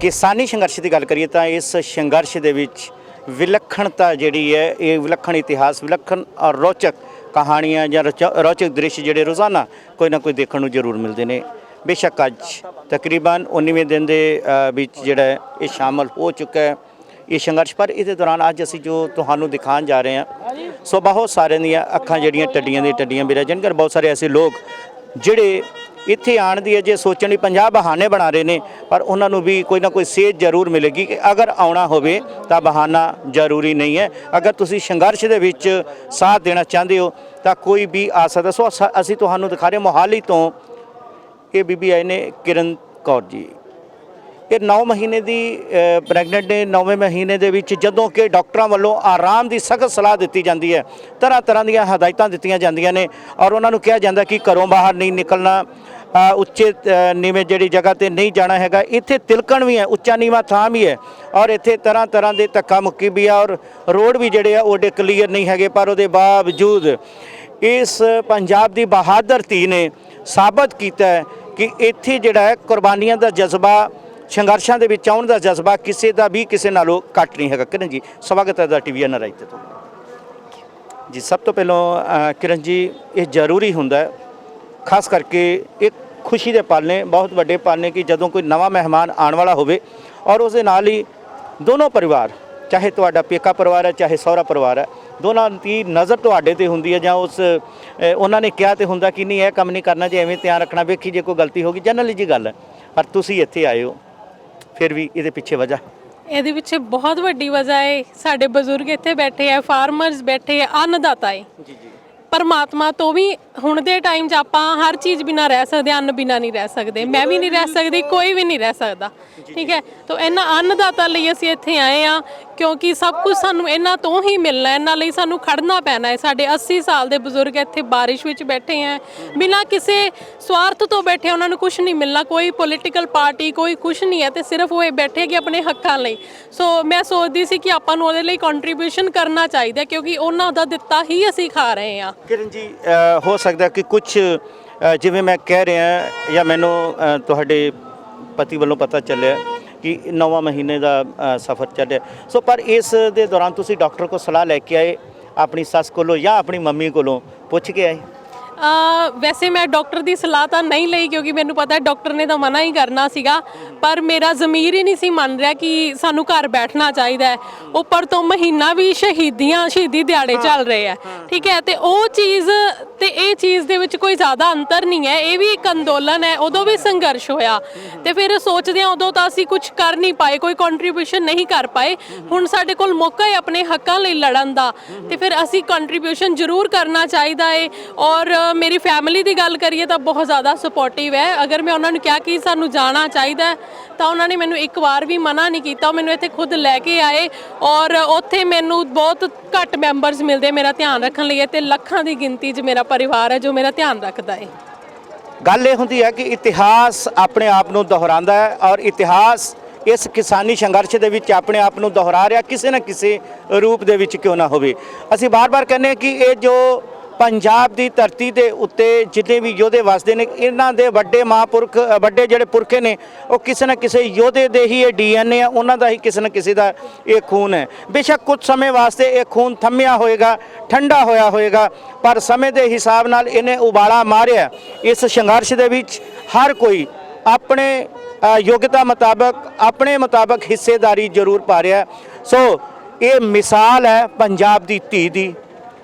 किसानी संघर्ष की गल करिए तो इस संघर्ष के विलक्षणता जी है, ये विलक्षण इतिहास, विलक्षण और रोचक कहानियाँ या रोचक दृश्य जोड़े रोज़ाना कोई ना कोई देखने को जरूर मिलते हैं। बेशक अज तकरीबन 19वें दिन के जोड़ा ये शामिल हो चुका है ये संघर्ष। पर इस दौरान अज असी जो तुहानू दिखाने जा रहे हैं सो बहुत सारे दी अखां जड़ियाँ टड्डियां दी टड्डियां भी रह जाएंगे। बहुत सारे ऐसे लोग जिहड़े इत्थे आण दी जे सोचण दी 50 बहाने बना रहे हैं, पर उन्होंने भी कोई ना कोई सेध जरूर मिलेगी कि अगर आना होवे तो बहाना जरूरी नहीं है। अगर तुसी संघर्ष दे विच साथ देना चाहते हो तो कोई भी आ सकता। सो असी तुहानू दिखा रहे मोहाली तो ये बीबी आए ने किरण कौर जी, ये 9 महीने की प्रैगनेंट ने। 9वें महीने के जदों कि डॉक्टरों वालों आराम की सख्त सलाह दी जाती है, तरह तरह दी हदायतां दित्तियां जांदियां ने और उन्होंने कहा जाता कि घरों बाहर नहीं निकलना, उच्चे नीवें जी जगह पर नहीं जाना हैगा। इत्थे तिलकण भी है, उच्चा नीवा थां भी है और इत्थे तरह तरह के धक्का मुक्की भी है और रोड भी जोड़े ओडे क्लीयर नहीं है। पर उसके बावजूद इस पंजाब की बहादुर धी ने साबित किया है कि इत्थे जिहड़ा है कुर्बानियां का जज्बा, संघर्षों के विच आउण दा जज्बा किसी का भी किसी नालों घट नहीं है। किरण जी स्वागत है टीवी एनआरआई ते जी। सब तो पहलों किरण जी ये जरूरी हुंदा है, खास करके एक खुशी के पल ने, बहुत वड्डे पल ने कि जदों कोई नवा मेहमान आने वाला होवे और उसदे नाल ही दोनों परिवार, चाहे तुहाडा पेका परिवार है चाहे सहुरा परिवार है, दोनों की नज़र तुहाडे ते हुंदी है जां उस उन्होंने कहा तो हुंदा कि नहीं यह काम नहीं करना, जे एवें ध्यान रखना, वेखी जे कोई गलती होगी, जनरली जी गल है। पर तुसीं इत्थे आए हो, फिर भी ये पिछे वजह ਇਹਦੇ ਪਿੱਛੇ ਬਹੁਤ ਵੱਡੀ ਵਜ੍ਹਾ ਹੈ। ਸਾਡੇ ਬਜ਼ੁਰਗ ਇੱਥੇ ਬੈਠੇ ਆ, ਫਾਰਮਰਸ ਬੈਠੇ ਆ, ਅੰਨਦਾਤਾ ਹੈ ਜੀ। परमात्मा तो भी हुण दे टाइम 'ਚ ਆਪਾਂ हर चीज़ बिना रह सकते, अन्न बिना नहीं रह सकते, मैं भी नहीं रह सकती, कोई भी नहीं रह सकता, ठीक है। तो इन्हां अन्नदाता लई असीं इत्थे आए हाँ क्योंकि सब कुछ सानूं इन्हां तो ही मिलना है, इन्हां लई सानूं खड़ना पैना है। साडे 80 साल दे बजुर्ग इत्थे बारिश विच बैठे हैं, बिना किसी स्वार्थ तो बैठे, उन्होंने कुछ नहीं मिलना, कोई पोलीटिकल पार्टी कोई कुछ नहीं है, तो सिर्फ वो बैठे कि अपने हक्कां लई। सो मैं सोचदी सी कि आपां नूं उहदे लई कंट्रीब्यूशन करना चाहिए क्योंकि उन्हां दा दित्ता ही असीं खा रहे हैं। किरण जी हो सकता कि कुछ जिवें मैं कह रहा या मैनू तुहाडे पति वालों पता चलिया कि 9वां महीने का सफ़र चलिया, सो पर इस दे दौरान तुसी डॉक्टर को सलाह लैके आए अपनी सस कोलों या अपनी मम्मी कोलों पुछ के आए? वैसे मैं डॉक्टर की सलाह तो नहीं ली क्योंकि मैनू पता है डॉक्टर ने तो मना ही करना सीगा, पर मेरा ज़मीर ही नहीं सी मन रहा कि सानू घर बैठना चाहिए है। उपर तो महीना भी शहीदी दिहाड़े चल रहे हैं, ठीक है। तो वो चीज़ तो ये चीज़ दे विच कोई ज़्यादा अंतर नहीं है, ये भी एक अंदोलन है, उदों भी संघर्ष होया। तो फिर सोचते हैं उदों तो असीं कुछ कर नहीं पाए, कोई कंट्रीब्यूशन नहीं कर पाए। हुण साडे कोल मौका है अपने हक्कां लई लड़न दा, तो फिर असीं कंट्रीब्यूशन जरूर करना चाहिए है। और मेरी फैमिली की गल करिए तो बहुत ज़्यादा सपोर्टिव है। अगर मैं उन्होंने कहा कि सानू जाना चाहिए तो उन्होंने मैनू एक बार भी मना नहीं किया, मैनू इत्थे खुद लैके आए और उत्थे मैनू बहुत घट मैंबरस मिलते मेरा ध्यान रखने लिए, तो लखां की गिनती च मेरा परिवार है जो मेरा ध्यान रखता है। गल ये होंदी है कि इतिहास अपने आप को दोहराता है और इतिहास इस किसानी संघर्ष के विच अपने आप को दोहरा रहा किसी न किसी रूप दे विच क्यों ना होवे। असीं बार बार कहने कि ये जो पंजाब की धरती के उत्ते जितने भी योधे वसते हैं, इन्हां दे वड्डे महापुरख, वड्डे जिहड़े पुरखे ने वो किसी न किसी योधे दे ही ये DNA है, उन्हां दा ही किसी न किसी का ये खून है। बेशक कुछ समय वास्ते ये खून थम्मिया होएगा, ठंडा होया होएगा, पर समय के हिसाब नाल इन्हें उबाला मारिया। इस संघर्ष दे विच हर कोई अपने योग्यता मुताबक, अपने मुताबक हिस्सेदारी जरूर पा रहा है। सो ये मिसाल है पंजाब की धी दी,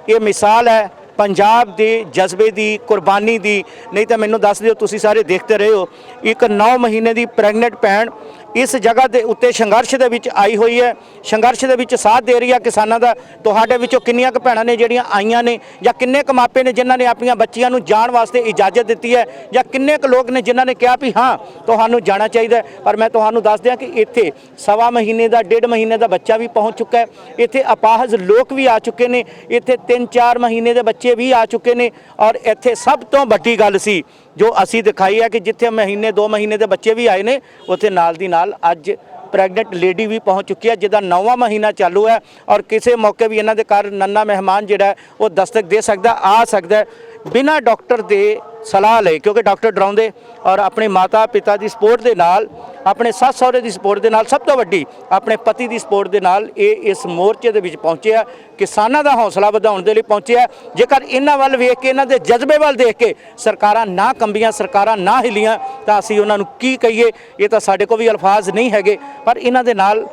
ये मिसाल है पंजाब के जज्बे की, कुर्बानी की। नहीं तो मैनू दस दिओ, तुसीं सारे देखते रहे हो, एक 9 महीने की प्रैगनेंट भैन इस जगह के उत्ते संघर्ष के विच आई हुई है, संघर्ष के विच साथ दे रही है किसानों का। तुहाडे विचों किन्नियां क भैणां ने जिहड़ियां आईयां ने या किन्ने क मापे ने जिन्हां ने अपनी बच्चियां नूं जाण वास्ते इजाजत दित्ती है या किन्ने क लोग ने जिन्हां ने कहा भी हाँ तुहानूं जाना चाहिए। पर मैं तुहानूं दस दियां कि इत्थे 1.25 महीने का 1.5 महीने का बच्चा भी पहुँच चुका है, इत्थे अपाहज लोग भी आ चुके हैं, इत्थे 3-4 महीने के बच्चे भी आ चुके हैं। और इत्थे सब तो वड्डी गल सी जो असी दिखाई है कि जिथे महीने 2 महीने के बच्चे भी आए ने, उत्थे नाल दी नाल अज प्रैगनेंट लेडी भी पहुँच चुकी है जिसका 9वां महीना चालू है और किसी मौके भी इन्हों के घर नन्ना मेहमान जोड़ा है वो दस्तक दे सकता, आ सकता है। ਬਿਨਾਂ ਡਾਕਟਰ ਦੇ ਸਲਾਹ ਲਏ, ਕਿਉਂਕਿ ਡਾਕਟਰ ਡਰਾਉਂਦੇ, ਔਰ ਆਪਣੇ ਮਾਤਾ ਪਿਤਾ ਦੀ ਸਪੋਰਟ ਦੇ ਨਾਲ, ਆਪਣੇ ਸੱਸ ਸਹੁਰੇ ਦੀ ਸਪੋਰਟ ਦੇ ਨਾਲ, ਸਭ ਤੋਂ ਵੱਡੀ ਆਪਣੇ ਪਤੀ ਦੀ ਸਪੋਰਟ ਦੇ ਨਾਲ ਇਹ ਇਸ ਮੋਰਚੇ ਦੇ ਵਿੱਚ ਪਹੁੰਚਿਆ, ਕਿਸਾਨਾਂ ਦਾ ਹੌਸਲਾ ਵਧਾਉਣ ਦੇ ਲਈ ਪਹੁੰਚਿਆ। ਜੇਕਰ ਇਹਨਾਂ ਵੱਲ ਵੇਖ ਕੇ, ਇਹਨਾਂ ਦੇ ਜਜ਼ਬੇ ਵੱਲ ਦੇਖ ਕੇ ਸਰਕਾਰਾਂ ਨਾ ਕੰਬੀਆਂ, ਸਰਕਾਰਾਂ ਨਾ ਹਿੱਲੀਆਂ, ਤਾਂ ਅਸੀਂ ਉਹਨਾਂ ਨੂੰ ਕੀ ਕਹੀਏ। ਇਹ ਤਾਂ ਸਾਡੇ ਕੋਲ ਵੀ ਅਲਫਾਜ਼ ਨਹੀਂ ਹੈਗੇ। ਪਰ ਇਹਨਾਂ ਦੇ ਨਾਲ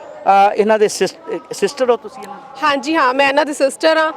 ਇਹਨਾਂ ਦੇ ਸਿਸਟਰ ਹੋ ਤੁਸੀਂ ਇਹਨਾਂ ਦੇ? ਹਾਂਜੀ ਹਾਂ, ਮੈਂ ਇਹਨਾਂ ਦੀ ਸਿਸਟਰ ਹਾਂ।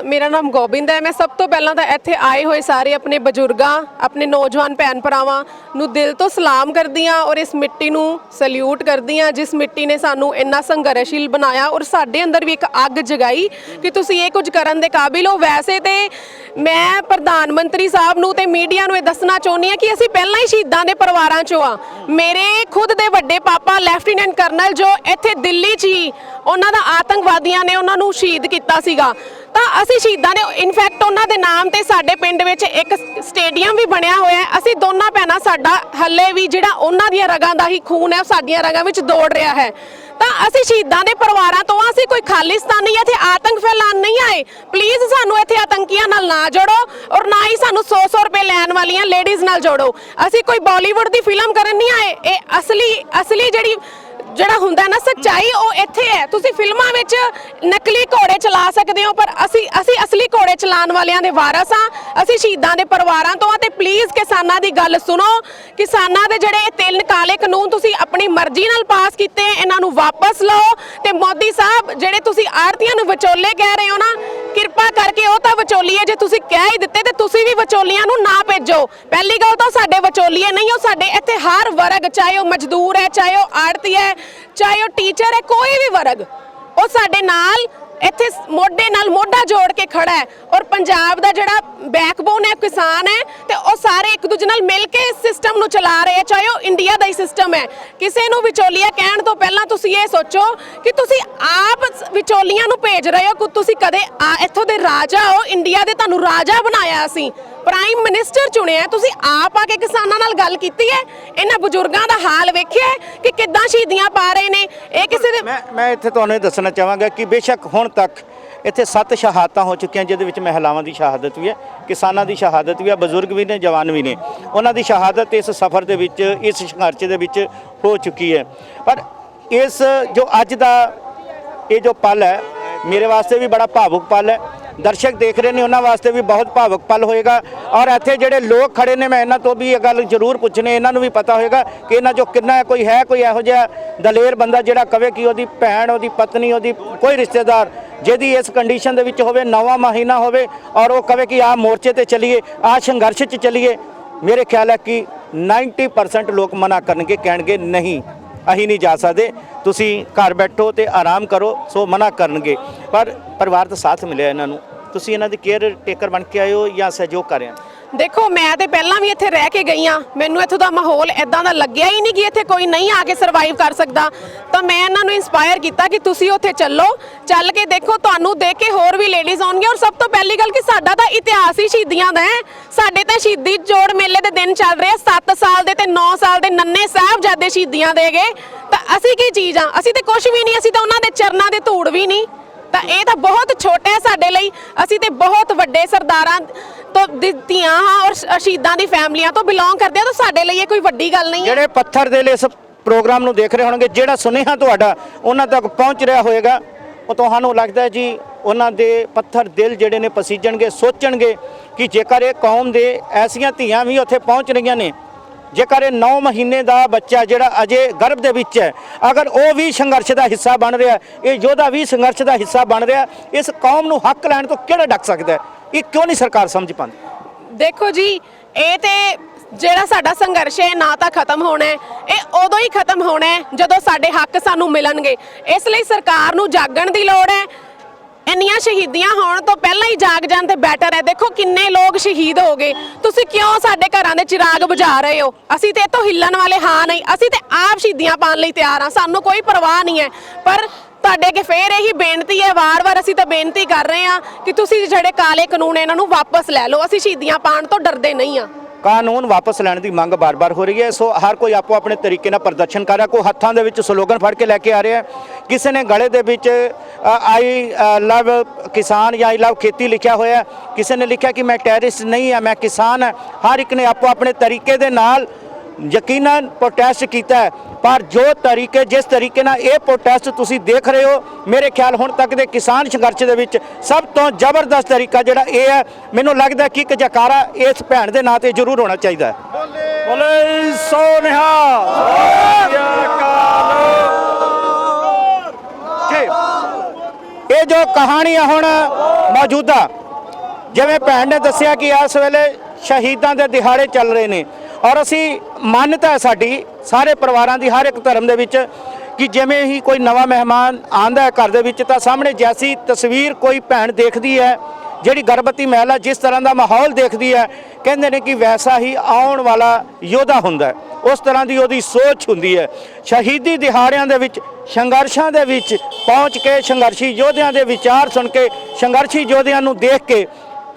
ਮੇਰਾ ਨਾਮ ਗੋਬਿੰਦ ਹੈ। ਮੈਂ ਸਭ ਤੋਂ ਪਹਿਲਾਂ ਤਾਂ ਇੱਥੇ ਆਏ ਹੋਏ ਸਾਰੇ ਆਪਣੇ ਬਜ਼ੁਰਗਾਂ, ਆਪਣੇ ਨੌਜਵਾਨ ਭੈਣ ਭਰਾਵਾਂ ਨੂੰ ਦਿਲ ਤੋਂ ਸਲਾਮ ਕਰਦੀ ਹਾਂ ਔਰ ਇਸ ਮਿੱਟੀ ਨੂੰ ਸਲੂਟ ਕਰਦੀ ਹਾਂ, ਜਿਸ ਮਿੱਟੀ ਨੇ ਸਾਨੂੰ ਇੰਨਾ ਸੰਘਰਸ਼ੀਲ ਬਣਾਇਆ ਔਰ ਸਾਡੇ ਅੰਦਰ ਵੀ ਇੱਕ ਅੱਗ ਜਗਾਈ ਕਿ ਤੁਸੀਂ ਇਹ ਕੁਝ ਕਰਨ ਦੇ ਕਾਬਿਲ ਹੋ। ਵੈਸੇ ਤੇ ਮੈਂ ਪ੍ਰਧਾਨ ਮੰਤਰੀ ਸਾਹਿਬ ਨੂੰ ਤੇ ਮੀਡੀਆ ਨੂੰ ਇਹ ਦੱਸਣਾ ਚਾਹੁੰਦੀ ਹਾਂ ਕਿ ਅਸੀਂ ਪਹਿਲਾਂ ਹੀ ਸ਼ਹੀਦਾਂ ਦੇ ਪਰਿਵਾਰਾਂ 'ਚੋਂ ਆ। ਮੇਰੇ ਖੁਦ ਦੇ ਵੱਡੇ ਪਾਪਾ ਲੈਫਟੀਨੈਂਟ ਕਰਨਲ ਜੋ ਇੱਥੇ ਦਿੱਲੀ 'ਚ ਹੀ, ਉਹਨਾਂ ਦਾ ਆਤੰਕਵਾਦੀਆਂ ਨੇ ਉਹਨਾਂ ਨੂੰ ਸ਼ਹੀਦ ਕੀਤਾ ਸੀਗਾ। ਤਾਂ ਅਸੀਂ ਸ਼ਹੀਦਾਂ ਨੇ, ਇਨਫੈਕਟ ਉਹਨਾਂ ਦੇ ਨਾਮ ਤੇ ਸਾਡੇ ਪਿੰਡ ਵਿੱਚ ਇੱਕ ਸਟੇਡੀਅਮ ਵੀ ਬਣਿਆ ਹੋਇਆ ਹੈ। ਅਸੀਂ ਦੋਨਾਂ ਭੈਣਾਂ, ਸਾਡਾ ਹੱਲੇ ਵੀ ਜਿਹੜਾ ਉਹਨਾਂ ਦੀਆਂ ਰਗਾਂ ਦਾ ਹੀ ਖੂਨ ਹੈ ਉਹ ਸਾਡੀਆਂ ਰਗਾਂ ਵਿੱਚ ਦੌੜ ਰਿਹਾ ਹੈ। ਤਾਂ ਅਸੀਂ ਸ਼ਹੀਦਾਂ ਦੇ ਪਰਿਵਾਰਾਂ ਤੋਂ, ਅਸੀਂ ਕੋਈ ਖਾਲਿਸਤਾਨੀ ਇੱਥੇ ਆਤੰਕ ਫੈਲਾਉਣ ਨਹੀਂ ਆਏ। ਪਲੀਜ਼ ਸਾਨੂੰ ਇੱਥੇ ਆਤੰਕੀਆਂ ਨਾਲ ਨਾ ਜੋੜੋ ਔਰ ਨਾ ਹੀ ਸਾਨੂੰ 100 ਰੁਪਏ ਲੈਣ ਵਾਲੀਆਂ ਲੇਡੀਜ਼ ਨਾਲ ਜੋੜੋ। ਅਸੀਂ ਕੋਈ ਬਾਲੀਵੁੱਡ ਦੀ ਫਿਲਮ ਕਰਨ ਨਹੀਂ ਆਏ। ਇਹ ਅਸਲੀ ਜਿਹੜਾ ਹੁੰਦਾ ਨਾ ਸੱਚਾਈ, ਉਹ ਇੱਥੇ ਹੈ। ਤੁਸੀਂ ਫਿਲਮਾਂ ਵਿੱਚ ਨਕਲੀ ਘੋੜੇ ਚਲਾ ਸਕਦੇ ਹੋ, ਪਰ ਅਸੀਂ ਅਸਲੀ ਘੋੜੇ ਚਲਾਉਣ ਵਾਲਿਆਂ ਦੇ ਵਾਰਸ ਹਾਂ। ਅਸੀਂ ਸ਼ਹੀਦਾਂ ਦੇ ਪਰਿਵਾਰਾਂ ਤੋਂ ਆ। ਤੇ ਪਲੀਜ਼ ਕਿਸਾਨਾਂ ਦੀ ਗੱਲ ਸੁਣੋ। ਕਿਸਾਨਾਂ ਦੇ ਜਿਹੜੇ 3 ਕਾਲੇ ਕਾਨੂੰਨ ਤੁਸੀਂ ਆਪਣੀ ਮਰਜ਼ੀ ਨਾਲ ਪਾਸ ਕੀਤੇ, ਇਹਨਾਂ ਨੂੰ ਵਾਪਸ ਲਓ। ਤੇ ਮੋਦੀ ਸਾਹਿਬ, ਜਿਹੜੇ ਤੁਸੀਂ ਆੜਤੀਆਂ ਨੂੰ ਵਿਚੋਲੇ ਕਹਿ ਰਹੇ ਹੋ ਨਾ, ਕਿਰਪਾ ਕਰਕੇ ਉਹ ਤਾਂ ਵਿਚੋਲੀਏ ਜੇ ਤੁਸੀਂ ਕਹਿ ਹੀ ਦਿੱਤੇ, ਤੇ ਤੁਸੀਂ ਵੀ ਵਿਚੋਲੀਆਂ ਨੂੰ ਨਾ ਭੇਜੋ। ਪਹਿਲੀ ਗੱਲ ਤਾਂ ਸਾਡੇ ਵਿਚੋਲੀਏ ਨਹੀਂ, ਉਹ ਸਾਡੇ ਇੱਥੇ ਹਰ ਵਰਗ, ਚਾਹੇ ਉਹ ਮਜ਼ਦੂਰ ਹੈ, ਚਾਹੇ ਉਹ ਆੜਤੀ ਹੈ, ਚਾਹੇ ਉਹ ਟੀਚਰ ਹੈ, ਕੋਈ ਵੀ ਵਰਗ, ਉਹ ਸਾਡੇ ਨਾਲ ਇੱਥੇ ਮੋਢੇ ਨਾਲ ਮੋਢਾ ਜੋੜ ਕੇ ਖੜਾ ਹੈ। ਔਰ ਪੰਜਾਬ ਦਾ ਜਿਹੜਾ ਬੈਕਬੋਨ ਹੈ ਕਿਸਾਨ ਹੈ, ਤੇ ਉਹ ਸਾਰੇ ਇੱਕ ਦੂਜੇ ਨਾਲ ਮਿਲ ਕੇ ਇਸ ਸਿਸਟਮ ਨੂੰ ਚਲਾ ਰਹੇ ਆ, ਚਾਹੇ ਉਹ ਇੰਡੀਆ ਦਾ ਹੀ ਸਿਸਟਮ ਹੈ। ਕਿਸੇ ਨੂੰ ਵਿਚੋਲੀਆ ਕਹਿਣ ਤੋਂ ਪਹਿਲਾਂ ਤੁਸੀਂ ਇਹ ਸੋਚੋ ਕਿ ਤੁਸੀਂ ਆਪ ਵਿਚੋਲੀਆਂ ਨੂੰ ਭੇਜ ਰਹੇ ਹੋ। ਤੁਸੀਂ ਕਦੇ ਇੱਥੋਂ ਦੇ ਰਾਜਾ ਹੋ, ਇੰਡੀਆ ਦੇ ਤੁਹਾਨੂੰ ਰਾਜਾ ਬਣਾਇਆ, ਅਸੀਂ ਪ੍ਰਾਈਮ ਮਿਨਿਸਟਰ ਚੁਣਿਆ, ਤੁਸੀਂ ਆਪ ਆ ਕੇ ਕਿਸਾਨਾਂ ਨਾਲ ਗੱਲ ਕੀਤੀ ਹੈ? ਇਹਨਾਂ ਬਜ਼ੁਰਗਾਂ ਦਾ ਹਾਲ ਵੇਖਿਆ ਕਿ ਕਿੱਦਾਂ ਸ਼ਹੀਦੀਆਂ ਪਾ ਰਹੇ ਨੇ? ਇਹ ਕਿਸੇ ਦੇ ਮੈਂ ਇੱਥੇ ਤੁਹਾਨੂੰ ਇਹ ਦੱਸਣਾ ਚਾਹਾਂਗਾ ਕਿ ਬੇਸ਼ੱਕ ਹੁਣ ਤੱਕ ਇੱਥੇ 7 ਸ਼ਹਾਦਤਾਂ ਹੋ ਚੁੱਕੀਆਂ, ਜਿਹਦੇ ਵਿੱਚ ਮਹਿਲਾਵਾਂ ਦੀ ਸ਼ਹਾਦਤ ਵੀ ਹੈ, ਕਿਸਾਨਾਂ ਦੀ ਸ਼ਹਾਦਤ ਵੀ ਹੈ, ਬਜ਼ੁਰਗ ਵੀ ਨੇ, ਜਵਾਨ ਵੀ ਨੇ। ਉਹਨਾਂ ਦੀ ਸ਼ਹਾਦਤ ਇਸ ਸਫ਼ਰ ਦੇ ਵਿੱਚ, ਇਸ ਸੰਘਰਸ਼ ਦੇ ਵਿੱਚ ਹੋ ਚੁੱਕੀ ਹੈ। ਪਰ ਇਸ ਜੋ ਅੱਜ ਦਾ ਇਹ ਜੋ ਪਲ ਹੈ, ਮੇਰੇ ਵਾਸਤੇ ਵੀ ਬੜਾ ਭਾਵੁਕ ਪਲ ਹੈ। ਦਰਸ਼ਕ ਦੇਖ ਰਹੇ ਨੇ, ਉਹਨਾਂ ਵਾਸਤੇ ਵੀ ਬਹੁਤ ਭਾਵੁਕ ਪਲ ਹੋਏਗਾ। ਔਰ ਇੱਥੇ ਜਿਹੜੇ ਲੋਕ ਖੜੇ ਨੇ, ਮੈਂ ਇਹਨਾਂ ਤੋਂ ਵੀ ਇਹ ਗੱਲ ਜ਼ਰੂਰ ਪੁੱਛਣੀ, ਇਹਨਾਂ ਨੂੰ ਵੀ ਪਤਾ ਹੋਏਗਾ ਕਿ ਇਹਨਾਂ 'ਚੋਂ ਕਿੰਨਾ ਕੋਈ ਇਹੋ ਜਿਹਾ ਦਲੇਰ ਬੰਦਾ ਜਿਹੜਾ ਕਵੇ ਕਿ ਉਹਦੀ ਭੈਣ, ਉਹਦੀ ਪਤਨੀ, ਉਹਦੀ ਕੋਈ ਰਿਸ਼ਤੇਦਾਰ ਜਿਹਦੀ ਇਸ ਕੰਡੀਸ਼ਨ ਦੇ ਵਿੱਚ ਹੋਵੇ, 9ਵਾਂ ਮਹੀਨਾ ਹੋਵੇ, ਔਰ ਉਹ ਕਵੇ ਕਿ ਆਹ ਮੋਰਚੇ ਤੇ ਚੱਲੀਏ, ਆਹ ਸੰਘਰਸ਼ 'ਚ ਚੱਲੀਏ। ਮੇਰੇ ਖਿਆਲ ਹੈ ਕਿ 90% ਲੋਕ ਮਨਾ ਕਰਨਗੇ, ਕਹਿਣਗੇ ਨਹੀਂ, ਅਸੀਂ ਨਹੀਂ ਜਾ ਸਕਦੇ, ਤੁਸੀਂ ਘਰ ਬੈਠੋ ਤੇ ਆਰਾਮ ਕਰੋ। ਸੋ ਮਨਾ ਕਰਨਗੇ। ਪਰ ਪਰਿਵਾਰ ਦਾ ਸਾਥ ਮਿਲਿਆ ਇਹਨਾਂ ਨੂੰ। ਤੁਸੀਂ ਇਹਨਾਂ ਦੀ ਕੇਅਰ ਟੇਕਰ ਬਣ ਕੇ ਆਏ ਹੋ ਜਾਂ ਸਹਿਯੋਗ ਕਰ ਰਹੇ ਹੋ? ਦੇਖੋ, ਮੈਂ ਤੇ ਪਹਿਲਾਂ ਵੀ ਇੱਥੇ ਰਹਿ ਕੇ ਗਈ ਹਾਂ, ਮੈਨੂੰ ਇੱਥੋਂ ਦਾ ਮਾਹੌਲ ਇਦਾਂ ਦਾ ਲੱਗਿਆ ਹੀ ਨਹੀਂ ਕਿ ਇੱਥੇ ਕੋਈ ਨਹੀਂ ਆ ਕੇ ਸਰਵਾਈਵ ਕਰ ਸਕਦਾ। ਤਾਂ ਮੈਂ ਇਹਨਾਂ ਨੂੰ ਇਨਸਪਾਇਰ ਕੀਤਾ ਕਿ ਤੁਸੀਂ ਉੱਥੇ ਚੱਲੋ, ਚੱਲ ਕੇ ਦੇਖੋ, ਤੁਹਾਨੂੰ ਦੇਖ ਕੇ ਹੋਰ ਵੀ ਲੇਡੀਜ਼ ਆਉਣਗੀਆਂ। ਔਰ ਸਭ ਤੋਂ ਪਹਿਲੀ ਗੱਲ ਕਿ ਸਾਡਾ ਤਾਂ ਇਤਿਹਾਸ ਹੀ ਸ਼ਹੀਦੀਆਂ ਦਾ ਹੈ। ਸਾਡੇ ਤਾਂ ਸ਼ਹੀਦੀ ਜੋੜ ਮੇਲੇ ਦੇ ਦਿਨ ਚੱਲ ਰਹੇ ਆ। 7 ਸਾਲ ਦੇ ਤੇ 9 ਸਾਲ ਦੇ ਨੰਨੇ ਸਾਹਿਬਜ਼ਾਦੇ ਸ਼ਹੀਦੀਆਂ ਦੇ ਗਏ। ਤਾਂ ਅਸੀਂ ਕੀ ਚੀਜ਼ ਆ? ਅਸੀਂ ਤੇ ਕੁਝ ਵੀ ਨਹੀਂ, ਅਸੀਂ ਤਾਂ ਉਹਨਾਂ ਦੇ ਚਰਨਾਂ ਦੇ ਧੂੜ ਵੀ ਨਹੀਂ। ਤਾਂ ਇਹ ਤਾਂ ਬਹੁਤ ਛੋਟਾ ਹੈ ਸਾਡੇ ਲਈ। ਅਸੀਂ ਤੇ ਬਹੁਤ ਵੱਡੇ ਸਰਦਾਰਾਂ ਤੋਂ ਦਿੱਤੀਆਂ ਹਾਂ ਔਰ ਸ਼ਹੀਦਾਂ ਦੀ ਫੈਮਲੀਆਂ ਤੋਂ ਬਿਲੋਂਗ ਕਰਦੇ ਆ। ਤਾਂ ਸਾਡੇ ਲਈ ਇਹ ਕੋਈ ਵੱਡੀ ਗੱਲ ਨਹੀਂ ਹੈ। ਜਿਹੜੇ ਪੱਥਰ ਦੇ ਇਸ ਪ੍ਰੋਗਰਾਮ ਨੂੰ ਦੇਖ ਰਹੇ ਹੋਣਗੇ, ਜਿਹੜਾ ਸੁਨੇਹਾ ਤੁਹਾਡਾ ਉਹਨਾਂ ਤੱਕ ਪਹੁੰਚ ਰਿਹਾ ਹੋਏਗਾ, ਉਹ ਤੁਹਾਨੂੰ ਲੱਗਦਾ ਜੀ ਉਹਨਾਂ ਦੇ ਪੱਥਰ ਦਿਲ ਜਿਹੜੇ ਨੇ ਪਸੀਜਣਗੇ, ਸੋਚਣਗੇ ਕਿ ਜੇਕਰ ਇਹ ਕੌਮ ਦੇ ਐਸੀਆਂ ਧੀਆਂ ਵੀ ਉੱਥੇ ਪਹੁੰਚ ਰਹੀਆਂ ਨੇ, ਜੇਕਰ ਇਹ 9 ਮਹੀਨੇ ਦਾ ਬੱਚਾ ਜਿਹੜਾ ਅਜੇ ਗਰਭ ਦੇ ਵਿੱਚ ਹੈ, ਅਗਰ ਉਹ ਵੀ ਸੰਘਰਸ਼ ਦਾ ਹਿੱਸਾ ਬਣ ਰਿਹਾ, ਇਹ ਯੋਧਾ ਵੀ ਸੰਘਰਸ਼ ਦਾ ਹਿੱਸਾ ਬਣ ਰਿਹਾ, ਇਸ ਕੌਮ ਨੂੰ ਹੱਕ ਲੈਣ ਤੋਂ ਕਿਹੜਾ ਡੱਕ ਸਕਦਾ ਹੈ? ਇਹ ਕਿਉਂ ਨਹੀਂ ਸਰਕਾਰ ਸਮਝ ਪਾਉਂਦੀ? ਦੇਖੋ ਜੀ, ਇਹ ਤੇ ਜਿਹੜਾ ਸਾਡਾ ਸੰਘਰਸ਼ ਹੈ ਨਾ ਤਾਂ ਖਤਮ ਹੋਣਾ ਹੈ, ਇਹ ਉਦੋਂ ਹੀ ਖਤਮ ਹੋਣਾ ਹੈ ਜਦੋਂ ਸਾਡੇ ਹੱਕ ਸਾਨੂੰ ਮਿਲਣਗੇ। ਇਸ ਲਈ ਸਰਕਾਰ ਨੂੰ ਜਾਗਣ ਦੀ ਲੋੜ ਹੈ। ਇੰਨੀਆਂ ਸ਼ਹੀਦੀਆਂ ਹੋਣ ਤੋਂ ਪਹਿਲਾਂ ਹੀ ਜਾਗ ਜਾਣ ਤੇ ਬੈਟਰ ਹੈ। ਦੇਖੋ ਕਿੰਨੇ ਲੋਕ ਸ਼ਹੀਦ ਹੋ ਗਏ, ਤੁਸੀਂ ਕਿਉਂ ਸਾਡੇ ਘਰਾਂ ਦੇ ਚਿਰਾਗ ਬੁਝਾ ਰਹੇ ਹੋ? ਅਸੀਂ ਤੇ ਇੱਥੋਂ ਹਿੱਲਣ ਵਾਲੇ ਹਾਂ ਨਹੀਂ, ਅਸੀਂ ਤੇ ਆਪ ਸ਼ਹੀਦੀਆਂ ਪਾਉਣ ਲਈ ਤਿਆਰ ਹਾਂ, ਸਾਨੂੰ ਕੋਈ ਪਰਵਾਹ ਨਹੀਂ ਹੈ। ਪਰ ਤੁਹਾਡੇ ਅੱਗੇ ਫੇਰ ਇਹੀ ਬੇਨਤੀ ਹੈ, ਵਾਰ-ਵਾਰ ਅਸੀਂ ਤਾਂ ਬੇਨਤੀ ਕਰ ਰਹੇ ਹਾਂ ਕਿ ਤੁਸੀਂ ਜਿਹੜੇ ਕਾਲੇ ਕਾਨੂੰਨ ਇਹਨਾਂ ਨੂੰ ਵਾਪਸ ਲੈ ਲਓ। ਅਸੀਂ ਸ਼ਹੀਦੀਆਂ ਪਾਉਣ ਤੋਂ ਡਰਦੇ ਨਹੀਂ ਹਾਂ। ਕਾਨੂੰਨ ਵਾਪਸ ਲੈਣ ਦੀ ਮੰਗ ਬਾਰ-ਬਾਰ ਹੋ ਰਹੀ ਹੈ। ਸੋ ਹਰ ਕੋਈ ਆਪੋ ਆਪਣੇ ਤਰੀਕੇ ਨਾਲ ਪ੍ਰਦਰਸ਼ਨ ਕਰ ਰਿਹਾ। ਕੋਈ ਹੱਥਾਂ ਦੇ ਵਿੱਚ ਸਲੋਗਨ ਫੜ ਕੇ ਲੈ ਕੇ ਆ ਰਿਹਾ, ਕਿਸੇ ਨੇ ਗਲੇ ਦੇ ਵਿੱਚ ਆਈ ਲਵ ਕਿਸਾਨ ਜਾਂ ਆਈ ਲਵ ਖੇਤੀ ਲਿਖਿਆ ਹੋਇਆ, ਕਿਸੇ ਨੇ ਲਿਖਿਆ ਕਿ ਮੈਂ ਟੈਰਰਿਸਟ ਨਹੀਂ ਹਾਂ, ਮੈਂ ਕਿਸਾਨ ਹਾਂ। ਹਰ ਇੱਕ ਨੇ ਆਪੋ ਆਪਣੇ ਤਰੀਕੇ ਦੇ ਨਾਲ ਯਕੀਨਨ ਪ੍ਰੋਟੈਸਟ ਕੀਤਾ ਹੈ। ਪਰ ਜਿਸ ਤਰੀਕੇ ਨਾਲ ਇਹ ਪ੍ਰੋਟੈਸਟ ਤੁਸੀਂ ਦੇਖ ਰਹੇ ਹੋ, ਮੇਰੇ ਖਿਆਲ ਹੁਣ ਤੱਕ ਦੇ ਕਿਸਾਨ ਸੰਘਰਸ਼ ਦੇ ਵਿੱਚ ਸਭ ਤੋਂ ਜ਼ਬਰਦਸਤ ਤਰੀਕਾ ਜਿਹੜਾ ਇਹ ਹੈ, ਮੈਨੂੰ ਲੱਗਦਾ ਕਿ ਇੱਕ ਜੈਕਾਰਾ ਇਸ ਭੈਣ ਦੇ ਨਾਂ ਤੇ ਜ਼ਰੂਰ ਹੋਣਾ ਚਾਹੀਦਾ ਹੈ। ਬੋਲੇ ਸੋ ਨਿਹਾਲ ਇਹ ਜੋ ਕਹਾਣੀ ਹੈ ਹੁਣ ਮੌਜੂਦਾ, ਜਿਵੇਂ ਭੈਣ ਨੇ ਦੱਸਿਆ ਕਿ ਇਸ ਵੇਲੇ ਸ਼ਹੀਦਾਂ ਦੇ ਦਿਹਾੜੇ ਚੱਲ ਰਹੇ ਨੇ, ਔਰ ਅਸੀਂ ਮਾਨਤਾ ਹੈ ਸਾਡੀ ਸਾਰੇ ਪਰਿਵਾਰਾਂ ਦੀ, ਹਰ ਇੱਕ ਧਰਮ ਦੇ ਵਿੱਚ, ਕਿ ਜਿਵੇਂ ਹੀ ਕੋਈ ਨਵਾਂ ਮਹਿਮਾਨ ਆਉਂਦਾ ਹੈ ਘਰ ਦੇ ਵਿੱਚ ਤਾਂ ਸਾਹਮਣੇ ਜੈਸੀ ਤਸਵੀਰ ਕੋਈ ਭੈਣ ਦੇਖਦੀ ਹੈ, ਜਿਹੜੀ ਗਰਭਵਤੀ ਮਹਿਲਾ ਜਿਸ ਤਰ੍ਹਾਂ ਦਾ ਮਾਹੌਲ ਦੇਖਦੀ ਹੈ, ਕਹਿੰਦੇ ਨੇ ਕਿ ਵੈਸਾ ਹੀ ਆਉਣ ਵਾਲਾ ਯੋਧਾ ਹੁੰਦਾ ਹੈ, ਉਸ ਤਰ੍ਹਾਂ ਦੀ ਉਹਦੀ ਸੋਚ ਹੁੰਦੀ ਹੈ। ਸ਼ਹੀਦੀ ਦਿਹਾੜਿਆਂ ਦੇ ਵਿੱਚ, ਸੰਘਰਸ਼ਾਂ ਦੇ ਵਿੱਚ ਪਹੁੰਚ ਕੇ, ਸੰਘਰਸ਼ੀ ਯੋਧਿਆਂ ਦੇ ਵਿਚਾਰ ਸੁਣ ਕੇ, ਸੰਘਰਸ਼ੀ ਯੋਧਿਆਂ ਨੂੰ ਦੇਖ ਕੇ,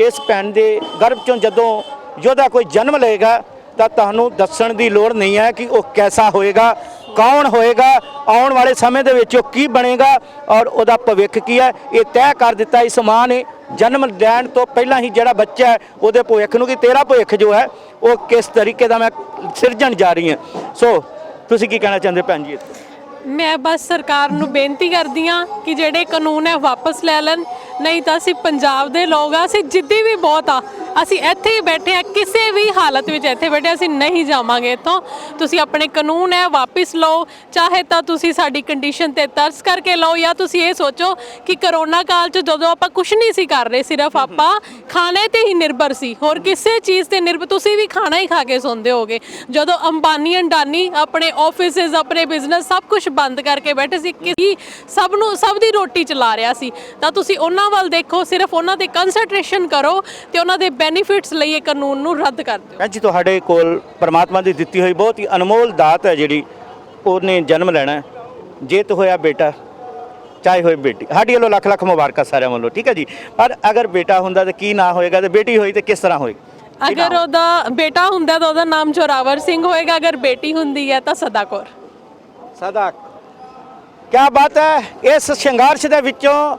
ਇਸ ਭੈਣ ਦੇ ਗਰਭ ਚੋਂ ਜਦੋਂ ਯੋਧਾ ਕੋਈ ਜਨਮ ਲਏਗਾ ਤਾਂ ਤੁਹਾਨੂੰ ਦੱਸਣ ਦੀ ਲੋੜ ਨਹੀਂ ਹੈ ਕਿ ਉਹ ਕੈਸਾ ਹੋਏਗਾ, ਕੌਣ ਹੋਏਗਾ, ਆਉਣ ਵਾਲੇ ਸਮੇਂ ਦੇ ਵਿੱਚ ਉਹ ਕੀ ਬਣੇਗਾ ਔਰ ਉਹਦਾ ਭਵਿੱਖ ਕੀ ਹੈ। ਇਹ ਤੈਅ ਕਰ ਦਿੱਤਾ ਇਸ ਮਾਂ ਨੇ ਜਨਮ ਲੈਣ ਤੋਂ ਪਹਿਲਾਂ ਹੀ, ਜਿਹੜਾ ਬੱਚਾ ਹੈ ਉਹਦੇ ਭਵਿੱਖ ਨੂੰ, ਕਿ ਤੇਰਾ ਭਵਿੱਖ ਜੋ ਹੈ ਉਹ ਕਿਸ ਤਰੀਕੇ ਦਾ ਮੈਂ ਸਿਰਜਣ ਜਾ ਰਹੀ ਹਾਂ। ਸੋ ਤੁਸੀਂ ਕੀ ਕਹਿਣਾ ਚਾਹੁੰਦੇ ਭੈਣ ਜੀ? ਮੈਂ ਬਸ ਸਰਕਾਰ ਨੂੰ ਬੇਨਤੀ ਕਰਦੀ ਹਾਂ ਕਿ ਜਿਹੜੇ ਕਾਨੂੰਨ ਹੈ ਵਾਪਸ ਲੈ ਲੈਣ, ਨਹੀਂ ਤਾਂ ਅਸੀਂ ਪੰਜਾਬ ਦੇ ਲੋਕ ਆ, ਅਸੀਂ ਜਿੱਦੀ ਵੀ ਬਹੁਤ ਆ, ਅਸੀਂ ਇੱਥੇ ਹੀ ਬੈਠੇ ਆ, ਕਿਸੇ ਵੀ ਹਾਲਤ ਵਿੱਚ ਇੱਥੇ ਬੈਠੇ, ਅਸੀਂ ਨਹੀਂ ਜਾਵਾਂਗੇ ਇੱਥੋਂ। ਤੁਸੀਂ ਆਪਣੇ ਕਾਨੂੰਨ ਹੈ ਵਾਪਸ ਲਓ, ਚਾਹੇ ਤਾਂ ਤੁਸੀਂ ਸਾਡੀ ਕੰਡੀਸ਼ਨ ਤੇ ਤਰਸ ਕਰਕੇ ਲਓ, ਜਾਂ ਤੁਸੀਂ ਇਹ ਸੋਚੋ ਕਿ ਕਰੋਨਾ ਕਾਲ 'ਚ ਜਦੋਂ ਆਪਾਂ ਕੁਝ ਨਹੀਂ ਸੀ ਕਰ ਰਹੇ, ਸਿਰਫ ਆਪਾਂ ਖਾਣੇ ਤੇ ਹੀ ਨਿਰਭਰ ਸੀ, ਹੋਰ ਕਿਸੇ ਚੀਜ਼ ਤੇ ਨਿਰਭਰ, ਤੁਸੀਂ ਵੀ ਖਾਣਾ ਹੀ ਖਾ ਕੇ ਸੌਂਦੇ ਹੋਗੇ। ਜਦੋਂ ਅੰਬਾਨੀ ਅੰਡਾਨੀ ਆਪਣੇ ਆਫਿਸਿਸ, ਆਪਣੇ ਬਿਜ਼ਨਸ ਸਭ ਕੁਝ ਬੰਦ ਕਰਕੇ ਬੈਠੇ ਸੀ, ਕਿ ਸਭ ਦੀ ਰੋਟੀ ਚਲਾ ਰਿਹਾ ਸੀ, ਤਾਂ ਤੁਸੀਂ ਉਹਨਾਂ ਵੱਲ ਦੇਖੋ, ਸਿਰਫ ਉਹਨਾਂ ਤੇ ਕੰਸੈਂਟਰੇਸ਼ਨ ਕਰੋ ਤੇ ਉਹਨਾਂ ਦੇ ਬੈਨੀਫਿਟਸ ਲਈ ਇਹ ਕਾਨੂੰਨ ਨੂੰ ਰੱਦ ਕਰ ਦਿਓ। ਭੈਣ ਜੀ, ਤੁਹਾਡੇ ਕੋਲ ਪਰਮਾਤਮਾ ਦੀ ਦਿੱਤੀ ਹੋਈ ਬਹੁਤ ਹੀ ਅਨਮੋਲ ਦਾਤ ਹੈ, ਜਿਹੜੀ ਉਹਨੇ ਜਨਮ ਲੈਣਾ, ਜੇ ਤਾਂ ਹੋਇਆ ਬੇਟਾ ਚਾਹੇ ਹੋਏ ਬੇਟੀ, ਸਾਡੀ ਵੱਲੋਂ ਲੱਖ ਲੱਖ ਮੁਬਾਰਕਾਂ ਸਾਰਿਆਂ ਵੱਲੋਂ, ਠੀਕ ਹੈ ਜੀ। ਪਰ ਅਗਰ ਬੇਟਾ ਹੁੰਦਾ ਤਾਂ ਕੀ ਨਾਂ ਹੋਏਗਾ, ਤੇ ਬੇਟੀ ਹੋਈ ਤਾਂ ਕਿਸ ਤਰ੍ਹਾਂ ਹੋਏਗੀ? ਅਗਰ ਉਹਦਾ ਬੇਟਾ ਹੁੰਦਾ ਤਾਂ ਉਹਦਾ ਨਾਮ ਜ਼ੋਰਾਵਰ ਸਿੰਘ ਹੋਏਗਾ, ਅਗਰ ਬੇਟੀ ਹੁੰਦੀ ਹੈ ਤਾਂ ਸਦਾ ਕੌਰ। ਸਦਾ, ਕਿਆ ਬਾਤ ਹੈ। ਇਸ ਸੰਘਰਸ਼ ਦੇ ਵਿੱਚੋਂ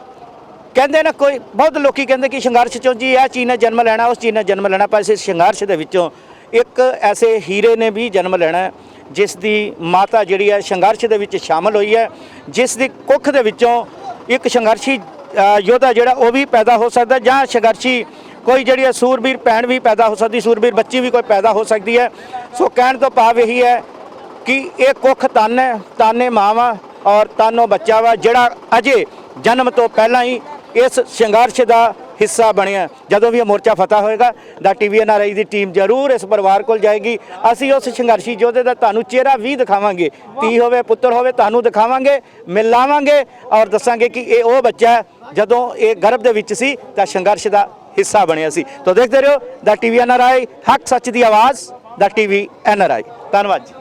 ਕਹਿੰਦੇ ਨਾ, ਕੋਈ ਬਹੁਤ ਲੋਕੀ ਕਹਿੰਦੇ ਕਿ ਸੰਘਰਸ਼ ਚੋਂ ਜੀ ਇਹ ਚੀਜ਼ ਨੇ ਜਨਮ ਲੈਣਾ, ਉਸ ਚੀਜ਼ ਨੇ ਜਨਮ ਲੈਣਾ, ਪਰ ਇਸ ਸੰਘਰਸ਼ ਦੇ ਵਿੱਚੋਂ ਇੱਕ ਐਸੇ ਹੀਰੇ ਨੇ ਵੀ ਜਨਮ ਲੈਣਾ, ਜਿਸ ਦੀ ਮਾਤਾ ਜਿਹੜੀ ਹੈ ਸੰਘਰਸ਼ ਦੇ ਵਿੱਚ ਸ਼ਾਮਲ ਹੋਈ ਹੈ, ਜਿਸ ਦੀ ਕੁੱਖ ਦੇ ਵਿੱਚੋਂ ਇੱਕ ਸੰਘਰਸ਼ੀ ਯੋਧਾ ਜਿਹੜਾ ਉਹ ਵੀ ਪੈਦਾ ਹੋ ਸਕਦਾ, ਜਾਂ ਸੰਘਰਸ਼ੀ ਕੋਈ ਜਿਹੜੀ ਹੈ ਸੂਰਬੀਰ ਭੈਣ ਵੀ ਪੈਦਾ ਹੋ ਸਕਦੀ, ਸੂਰਬੀਰ ਬੱਚੀ ਵੀ ਕੋਈ ਪੈਦਾ ਹੋ ਸਕਦੀ ਹੈ। ਸੋ ਕਹਿਣ ਤੋਂ ਭਾਵ ਇਹੀ ਹੈ ਕਿ ਇਹ ਕੁੱਖ ਤਨ ਹੈ, ਤਾਨੇ ਮਾਵਾਂ ਔਰ ਤਾਨੋ ਬੱਚਾ ਵਾ, ਜਿਹੜਾ ਅਜੇ ਜਨਮ ਤੋਂ ਪਹਿਲਾਂ ਹੀ ਇਸ ਸੰਘਰਸ਼ ਦਾ ਹਿੱਸਾ ਬਣਿਆ। ਜਦੋਂ ਵੀ ਇਹ ਮੋਰਚਾ ਫਤਿਹ ਹੋਏਗਾ, ਦਾ ਟੀਵੀ NRI ਦੀ ਟੀਮ ਜ਼ਰੂਰ ਇਸ ਪਰਿਵਾਰ ਕੋਲ ਜਾਏਗੀ। ਅਸੀਂ ਉਸ ਸੰਘਰਸ਼ੀ ਯੋਧੇ ਦਾ ਤੁਹਾਨੂੰ ਚਿਹਰਾ ਵੀ ਦਿਖਾਵਾਂਗੇ, ਧੀ ਹੋਵੇ ਪੁੱਤਰ ਹੋਵੇ, ਤੁਹਾਨੂੰ ਦਿਖਾਵਾਂਗੇ, ਮਿਲਾਵਾਂਗੇ ਔਰ ਦੱਸਾਂਗੇ ਕਿ ਇਹ ਉਹ ਬੱਚਾ ਹੈ ਜਦੋਂ ਇਹ ਗਰਭ ਦੇ ਵਿੱਚ ਸੀ ਤਾਂ ਸੰਘਰਸ਼ ਦਾ ਹਿੱਸਾ ਬਣਿਆ ਸੀ। ਤਾਂ ਦੇਖਦੇ ਰਹੋ ਦਾ ਟੀਵੀ NRI, ਹੱਕ ਸੱਚ ਦੀ ਆਵਾਜ਼, ਦਾ ਟੀਵੀ NRI। ਧੰਨਵਾਦ ਜੀ।